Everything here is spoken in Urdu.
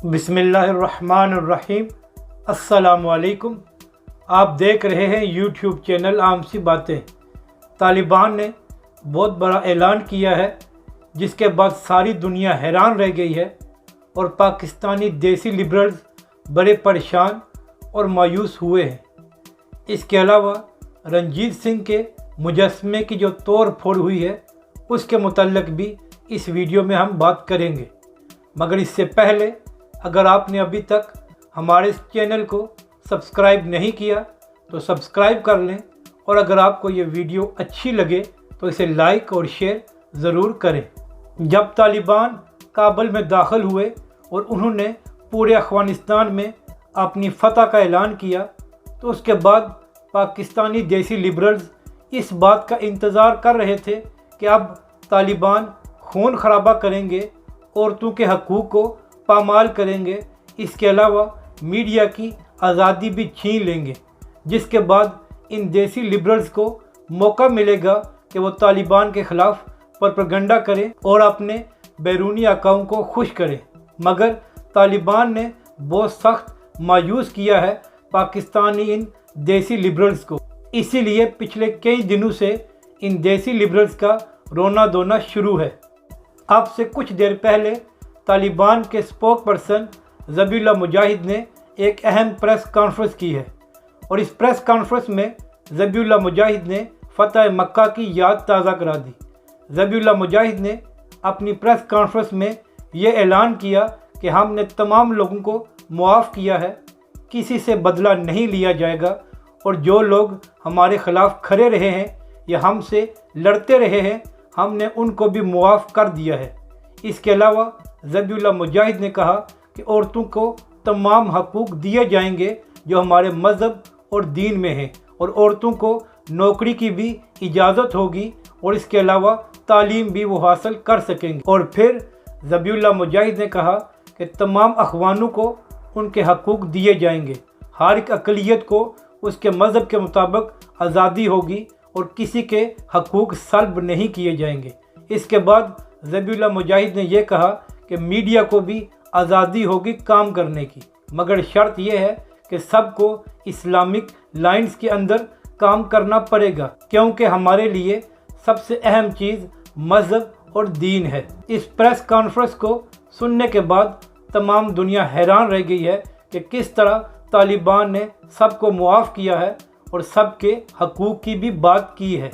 بسم اللہ الرحمن الرحیم۔ السلام علیکم۔ آپ دیکھ رہے ہیں یوٹیوب چینل عام سی باتیں۔ طالبان نے بہت بڑا اعلان کیا ہے جس کے بعد ساری دنیا حیران رہ گئی ہے اور پاکستانی دیسی لبرلز بڑے پریشان اور مایوس ہوئے ہیں۔ اس کے علاوہ رنجیت سنگھ کے مجسمے کی جو توڑ پھوڑ ہوئی ہے اس کے متعلق بھی اس ویڈیو میں ہم بات کریں گے، مگر اس سے پہلے اگر آپ نے ابھی تک ہمارے اس چینل کو سبسکرائب نہیں کیا تو سبسکرائب کر لیں، اور اگر آپ کو یہ ویڈیو اچھی لگے تو اسے لائک اور شیئر ضرور کریں۔ جب طالبان کابل میں داخل ہوئے اور انہوں نے پورے افغانستان میں اپنی فتح کا اعلان کیا تو اس کے بعد پاکستانی دیسی لبرلز اس بات کا انتظار کر رہے تھے کہ اب طالبان خون خرابہ کریں گے، عورتوں کے حقوق کو پامال کریں گے، اس کے علاوہ میڈیا کی آزادی بھی چھین لیں گے، جس کے بعد ان دیسی لبرلز کو موقع ملے گا کہ وہ طالبان کے خلاف پروپیگنڈا کریں اور اپنے بیرونی حکام کو خوش کریں۔ مگر طالبان نے بہت سخت مایوس کیا ہے پاکستانی ان دیسی لبرلز کو، اسی لیے پچھلے کئی دنوں سے ان دیسی لبرلز کا رونا دھونا شروع ہے۔ اب سے کچھ دیر پہلے طالبان کے اسپوک پرسن ذبیح اللہ مجاہد نے ایک اہم پریس کانفرنس کی ہے، اور اس پریس کانفرنس میں ذبیح اللہ مجاہد نے فتح مکہ کی یاد تازہ کرا دی۔ ذبیح اللہ مجاہد نے اپنی پریس کانفرنس میں یہ اعلان کیا کہ ہم نے تمام لوگوں کو معاف کیا ہے، کسی سے بدلہ نہیں لیا جائے گا، اور جو لوگ ہمارے خلاف کھڑے رہے ہیں یا ہم سے لڑتے رہے ہیں ہم نے ان کو بھی معاف کر دیا ہے۔ اس کے علاوہ ذبیح اللہ مجاہد نے کہا کہ عورتوں کو تمام حقوق دیے جائیں گے جو ہمارے مذہب اور دین میں ہیں، اور عورتوں کو نوکری کی بھی اجازت ہوگی، اور اس کے علاوہ تعلیم بھی وہ حاصل کر سکیں گے۔ اور پھر ذبیح اللہ مجاہد نے کہا کہ تمام اخوانوں کو ان کے حقوق دیے جائیں گے، ہر ایک اقلیت کو اس کے مذہب کے مطابق آزادی ہوگی اور کسی کے حقوق سلب نہیں کیے جائیں گے۔ اس کے بعد ذبیح اللہ مجاہد نے یہ کہا کہ میڈیا کو بھی آزادی ہوگی کام کرنے کی، مگر شرط یہ ہے کہ سب کو اسلامک لائنز کے اندر کام کرنا پڑے گا، کیونکہ ہمارے لیے سب سے اہم چیز مذہب اور دین ہے۔ اس پریس کانفرنس کو سننے کے بعد تمام دنیا حیران رہ گئی ہے کہ کس طرح طالبان نے سب کو معاف کیا ہے اور سب کے حقوق کی بھی بات کی ہے۔